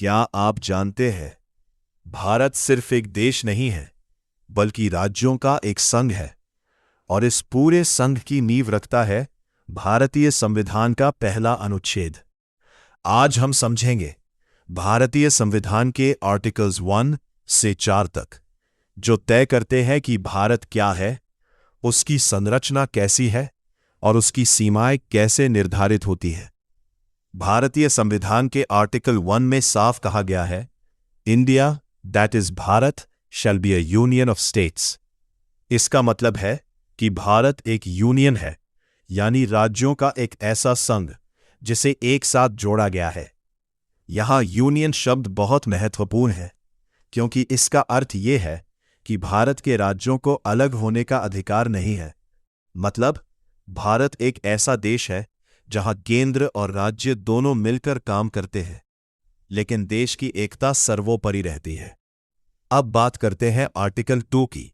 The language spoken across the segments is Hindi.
क्या आप जानते हैं, भारत सिर्फ एक देश नहीं है, बल्कि राज्यों का एक संघ है। और इस पूरे संघ की नींव रखता है भारतीय संविधान का पहला अनुच्छेद। आज हम समझेंगे भारतीय संविधान के आर्टिकल्स 1 से 4 तक, जो तय करते हैं कि भारत क्या है, उसकी संरचना कैसी है और उसकी सीमाएं कैसे निर्धारित होती है। भारतीय संविधान के आर्टिकल 1 में साफ कहा गया है, India that is Bharat shall be a union of states. इसका मतलब है कि भारत एक यूनियन है, यानी राज्यों का एक ऐसा संघ जिसे एक साथ जोड़ा गया है। यहां यूनियन शब्द बहुत महत्वपूर्ण है, क्योंकि इसका अर्थ यह है कि भारत के राज्यों को अलग होने का अधिकार नहीं है। मतलब, भारत एक ऐसा देश है जहां केंद्र और राज्य दोनों मिलकर काम करते हैं, लेकिन देश की एकता सर्वोपरि रहती है। अब बात करते हैं आर्टिकल 2 की।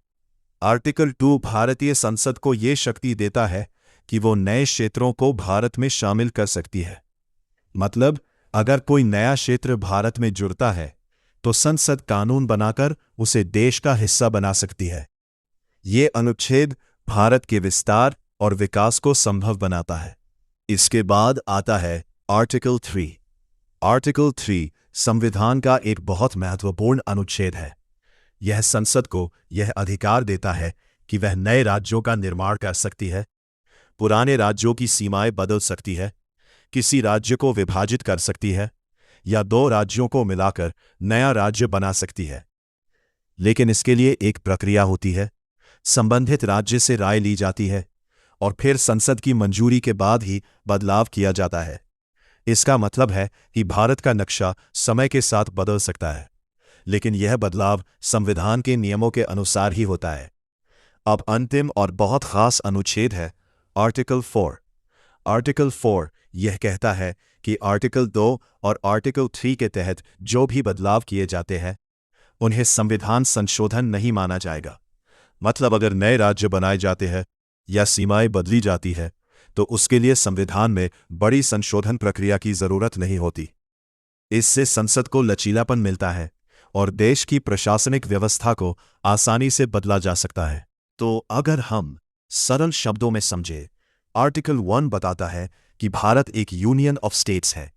आर्टिकल 2 भारतीय संसद को यह शक्ति देता है कि वो नए क्षेत्रों को भारत में शामिल कर सकती है। मतलब, अगर कोई नया क्षेत्र भारत में जुड़ता है तो संसद कानून बनाकर उसे देश का हिस्सा बना सकती है। ये अनुच्छेद भारत के विस्तार और विकास को संभव बनाता है। इसके बाद आता है आर्टिकल 3। आर्टिकल 3 संविधान का एक बहुत महत्वपूर्ण अनुच्छेद है। यह संसद को यह अधिकार देता है कि वह नए राज्यों का निर्माण कर सकती है, पुराने राज्यों की सीमाएं बदल सकती है, किसी राज्य को विभाजित कर सकती है या दो राज्यों को मिलाकर नया राज्य बना सकती है। लेकिन इसके लिए एक प्रक्रिया होती है। संबंधित राज्य से राय ली जाती है और फिर संसद की मंजूरी के बाद ही बदलाव किया जाता है। इसका मतलब है कि भारत का नक्शा समय के साथ बदल सकता है, लेकिन यह बदलाव संविधान के नियमों के अनुसार ही होता है। अब अंतिम और बहुत खास अनुच्छेद है आर्टिकल 4। आर्टिकल 4 यह कहता है कि आर्टिकल 2 और आर्टिकल 3 के तहत जो भी बदलाव किए जाते हैं उन्हें संविधान संशोधन नहीं माना जाएगा। मतलब, अगर नए राज्य बनाए जाते हैं या सीमाएं बदली जाती है तो उसके लिए संविधान में बड़ी संशोधन प्रक्रिया की जरूरत नहीं होती। इससे संसद को लचीलापन मिलता है और देश की प्रशासनिक व्यवस्था को आसानी से बदला जा सकता है। तो अगर हम सरल शब्दों में समझे, आर्टिकल 1 बताता है कि भारत एक यूनियन ऑफ स्टेट्स है।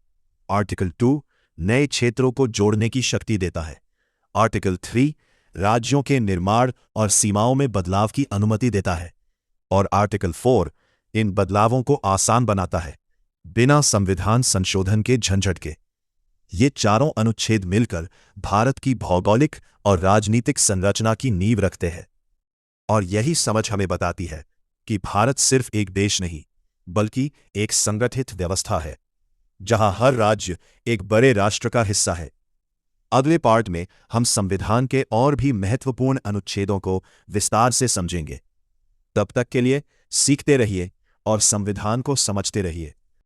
आर्टिकल 2 नए क्षेत्रों को जोड़ने की शक्ति देता है। आर्टिकल 3 राज्यों के निर्माण और सीमाओं में बदलाव की अनुमति देता है। और आर्टिकल 4 इन बदलावों को आसान बनाता है, बिना संविधान संशोधन के झंझट के। ये चारों अनुच्छेद मिलकर भारत की भौगोलिक और राजनीतिक संरचना की नींव रखते हैं। और यही समझ हमें बताती है कि भारत सिर्फ एक देश नहीं, बल्कि एक संगठित व्यवस्था है, जहां हर राज्य एक बड़े राष्ट्र का हिस्सा है। अगले पार्ट में हम संविधान के और भी महत्वपूर्ण अनुच्छेदों को विस्तार से समझेंगे। तब तक के लिए सीखते रहिए और संविधान को समझते रहिए।